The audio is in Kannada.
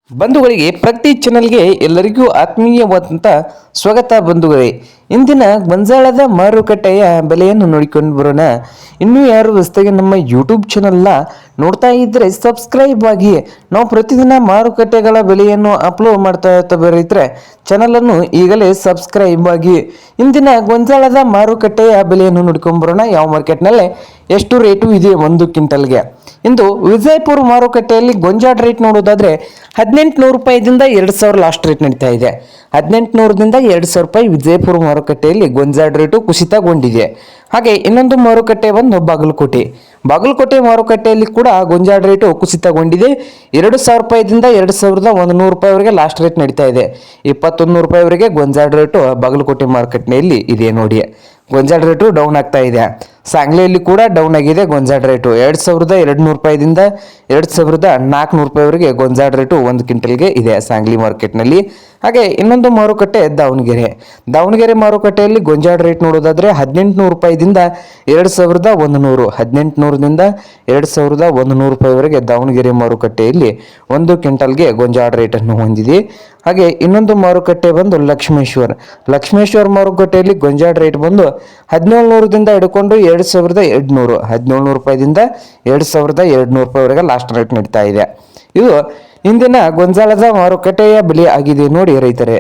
ಬಂಧುಗಳಿಗೆ ಪ್ರತಿ ಚಾನಲ್ಗೆ ಎಲ್ಲರಿಗೂ ಆತ್ಮೀಯವಾದಂಥ ಸ್ವಾಗತ ಬಂಧುಗಳೇ. ಇಂದಿನ ಗೊಂಜಾಳದ ಮಾರುಕಟ್ಟೆಯ ಬೆಲೆಯನ್ನು ನೋಡಿಕೊಂಡು ಬರೋಣ. ಇನ್ನೂ ಯಾರು ಹೊಸದಾಗಿ ನಮ್ಮ ಯೂಟ್ಯೂಬ್ ಚಾನಲ್ನ ನೋಡ್ತಾ ಇದ್ದರೆ ಸಬ್ಸ್ಕ್ರೈಬ್ ಆಗಿ. ನಾವು ಪ್ರತಿದಿನ ಮಾರುಕಟ್ಟೆಗಳ ಬೆಲೆಯನ್ನು ಅಪ್ಲೋಡ್ ಮಾಡ್ತಾ ಇರ್ತವೆ ರೈತರೆ, ಚಾನಲನ್ನು ಈಗಲೇ ಸಬ್ಸ್ಕ್ರೈಬ್ ಆಗಿ. ಇಂದಿನ ಗೊಂಜಾಳದ ಮಾರುಕಟ್ಟೆಯ ಬೆಲೆಯನ್ನು ನೋಡ್ಕೊಂಡು ಬರೋಣ. ಯಾವ ಮಾರ್ಕೆಟ್ನಲ್ಲಿ ಎಷ್ಟು ರೇಟು ಇದೆ ಒಂದು ಕ್ವಿಂಟಲ್ಗೆ. ಇಂದು ವಿಜಯಪುರ ಮಾರುಕಟ್ಟೆಯಲ್ಲಿ ಗೊಂಜಾಳ ರೇಟ್ ನೋಡೋದಾದ್ರೆ 1800 ರೂಪಾಯಿದಿಂದ 2000 ಲಾಸ್ಟ್ ರೇಟ್ ನಡೀತಾ ಇದೆ. 1800ದಿಂದ 2000 ರೂಪಾಯಿ ವಿಜಯಪುರ ಮಾರುಕಟ್ಟೆಯಲ್ಲಿ ಗೊಂಜಾಳ ರೇಟು ಕುಸಿತಗೊಂಡಿದೆ. ಹಾಗೆ ಇನ್ನೊಂದು ಮಾರುಕಟ್ಟೆ ಬಂದು ಬಾಗಲಕೋಟೆ ಮಾರುಕಟ್ಟೆಯಲ್ಲಿ ಕೂಡ ಗೊಂಜಾಳ ರೇಟು ಕುಸಿತಗೊಂಡಿದೆ. 2000 ರೂಪಾಯಿದಿಂದ 2100 ರೂಪಾಯಿವರೆಗೆ ಲಾಸ್ಟ್ ರೇಟ್ ನಡೀತಾ ಇದೆ. 2100 ರೂಪಾಯಿವರೆಗೆ ಗೊಂಜಾಳ ರೇಟು ಬಾಗಲಕೋಟೆ ಮಾರುಕಟ್ಟೆಯಲ್ಲಿ ಇದೆ ನೋಡಿ. ಗೊಂಜಾಳ ರೇಟು ಡೌನ್ ಆಗ್ತಾ ಇದೆ. ಸಾಂಗ್ಲಿಯಲ್ಲಿ ಕೂಡ ಡೌನ್ ಆಗಿದೆ ಗೊಂಜಾಳ ರೇಟು. 2200 ರೂಪಾಯಿದಿಂದ 2400 ರೂಪಾಯಿವರೆಗೆ ಗೊಂಜಾಳ ರೇಟು ಒಂದು ಕ್ವಿಂಟಲ್ಗೆ ಇದೆ ಸಾಂಗ್ಲಿ ಮಾರ್ಕೆಟ್ನಲ್ಲಿ. ಹಾಗೆ ಇನ್ನೊಂದು ಮಾರುಕಟ್ಟೆ ದಾವಣಗೆರೆ ಮಾರುಕಟ್ಟೆಯಲ್ಲಿ ಗೊಂಜಾಳ ರೇಟ್ ನೋಡೋದಾದ್ರೆ 1800 ರೂಪಾಯಿದಿಂದ 2100, 1800ದಿಂದ 2100 ರೂಪಾಯಿವರೆಗೆ ದಾವಣಗೆರೆ ಮಾರುಕಟ್ಟೆಯಲ್ಲಿ ಒಂದು ಕ್ವಿಂಟಲ್ಗೆ ಗೊಂಜಾಳ ರೇಟನ್ನು ಹೊಂದಿದೆ. ಹಾಗೆ ಇನ್ನೊಂದು ಮಾರುಕಟ್ಟೆ ಬಂದು ಲಕ್ಷ್ಮೇಶ್ವರ ಮಾರುಕಟ್ಟೆಯಲ್ಲಿ ಗೊಂಜಾಳ ರೇಟ್ ಬಂದು 1700ದಿಂದ ಹಿಡ್ಕೊಂಡು 2200, 1700 ರೂಪಾಯಿದಿಂದ 2200 ರೂಪಾಯಿವರೆಗೆ ಲಾಸ್ಟ್ ರೇಟ್ ನಡೀತಾ ಇದೆ. ಇದು ಇಂದಿನ ಗೊಂಜಾಳದ ಮಾರುಕಟ್ಟೆಯ ಬೆಲೆ ಆಗಿದೆ ನೋಡಿ ರೈತರೇ.